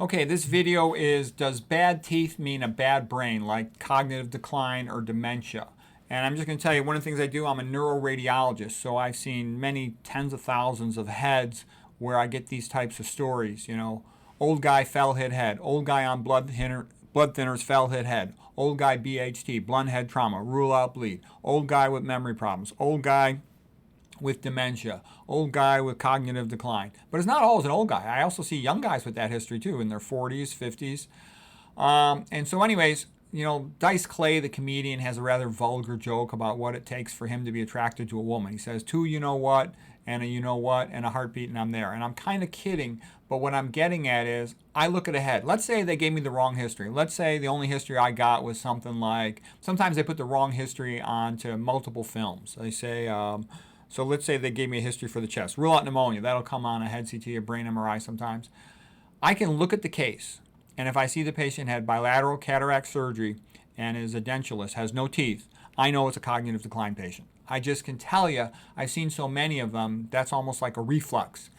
Okay, this video is, does bad teeth mean a bad brain, like cognitive decline or dementia? And I'm just going to tell you one of the things I do, I'm a neuroradiologist, so I've seen many tens of thousands of heads where I get these types of stories. Old guy fell, hit head, old guy on blood thinners, fell, hit head, old guy BHT, blunt head trauma, rule out bleed, old guy with memory problems, old guy with dementia, old guy with cognitive decline. But it's not always an old guy. I also see young guys with that history too, in their 40s, 50s. And so, anyways, Dice Clay, the comedian, has a rather vulgar joke about what it takes for him to be attracted to a woman. He says, two you know what, and a you know what, and a heartbeat, and I'm there. And I'm kind of kidding, but what I'm getting at is I look at a head. Let's say they gave me the wrong history. Let's say the only history I got was something like, sometimes they put the wrong history onto multiple films. They say, so let's say they gave me a history for the chest. Rule out pneumonia. That'll come on a head CT, a brain MRI sometimes. I can look at the case, and if I see the patient had bilateral cataract surgery and is a dentulous, has no teeth, I know it's a cognitive decline patient. I just can tell you, I've seen so many of them, that's almost like a reflex.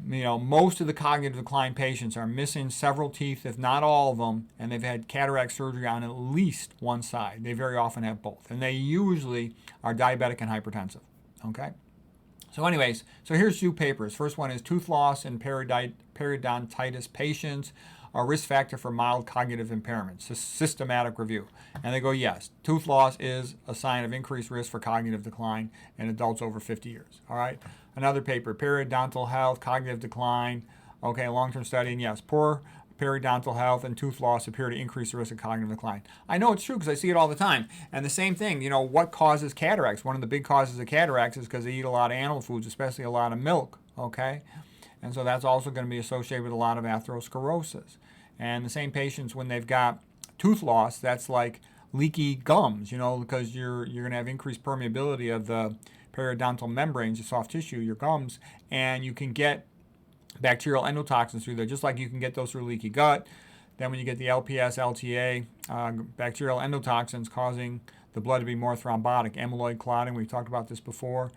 Most of the cognitive decline patients are missing several teeth, if not all of them, and they've had cataract surgery on at least one side. They very often have both, and they usually are diabetic and hypertensive. Okay? So anyways, so here's two papers. First one is tooth loss in periodontitis patients, a risk factor for mild cognitive impairment, systematic review. And they go, yes, tooth loss is a sign of increased risk for cognitive decline in adults over 50 years. All right. Another paper, periodontal health, cognitive decline. Okay, long-term study, and yes, poor periodontal health and tooth loss appear to increase the risk of cognitive decline. I know it's true because I see it all the time. And the same thing, what causes cataracts? One of the big causes of cataracts is because they eat a lot of animal foods, especially a lot of milk, okay? And so that's also going to be associated with a lot of atherosclerosis. And the same patients, when they've got tooth loss, that's like leaky gums, because you're going to have increased permeability of the periodontal membranes, the soft tissue, your gums, and you can get bacterial endotoxins through there, just like you can get those through leaky gut. Then when you get the LPS, LTA, bacterial endotoxins causing the blood to be more thrombotic, amyloid clotting, we've talked about this before,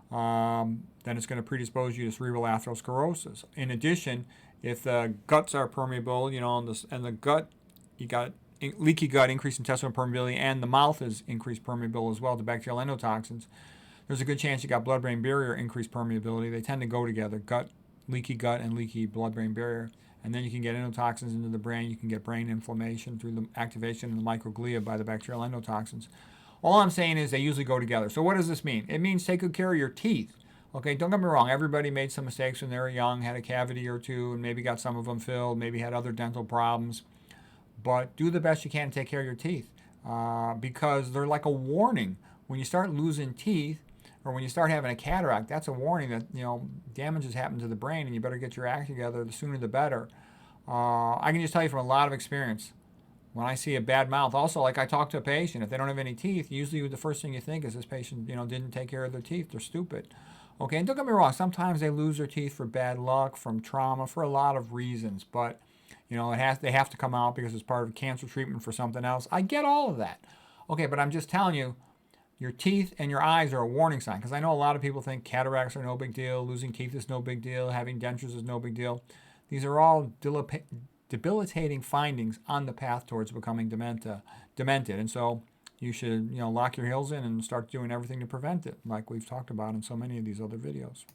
then it's going to predispose you to cerebral atherosclerosis. In addition, if the guts are permeable, and the gut, you got leaky gut, increased intestinal permeability, and the mouth is increased permeable as well to bacterial endotoxins, there's a good chance you got blood-brain barrier increased permeability. They tend to go together, leaky gut and leaky blood-brain barrier. And then you can get endotoxins into the brain. You can get brain inflammation through the activation of the microglia by the bacterial endotoxins. All I'm saying is they usually go together. So what does this mean? It means take good care of your teeth. Okay, don't get me wrong. Everybody made some mistakes when they were young, had a cavity or two, and maybe got some of them filled, maybe had other dental problems. But do the best you can to take care of your teeth because they're like a warning. When you start losing teeth, or when you start having a cataract, that's a warning that, damage has happened to the brain and you better get your act together. The sooner the better. I can just tell you from a lot of experience, when I see a bad mouth, also like I talk to a patient, if they don't have any teeth, usually the first thing you think is this patient, didn't take care of their teeth. They're stupid. Okay, and don't get me wrong, sometimes they lose their teeth for bad luck, from trauma, for a lot of reasons, but they have to come out because it's part of cancer treatment for something else. I get all of that. Okay, but I'm just telling you, your teeth and your eyes are a warning sign, because I know a lot of people think cataracts are no big deal, losing teeth is no big deal, having dentures is no big deal. These are all debilitating findings on the path towards becoming demented. And so you should lock your heels in and start doing everything to prevent it, like we've talked about in so many of these other videos.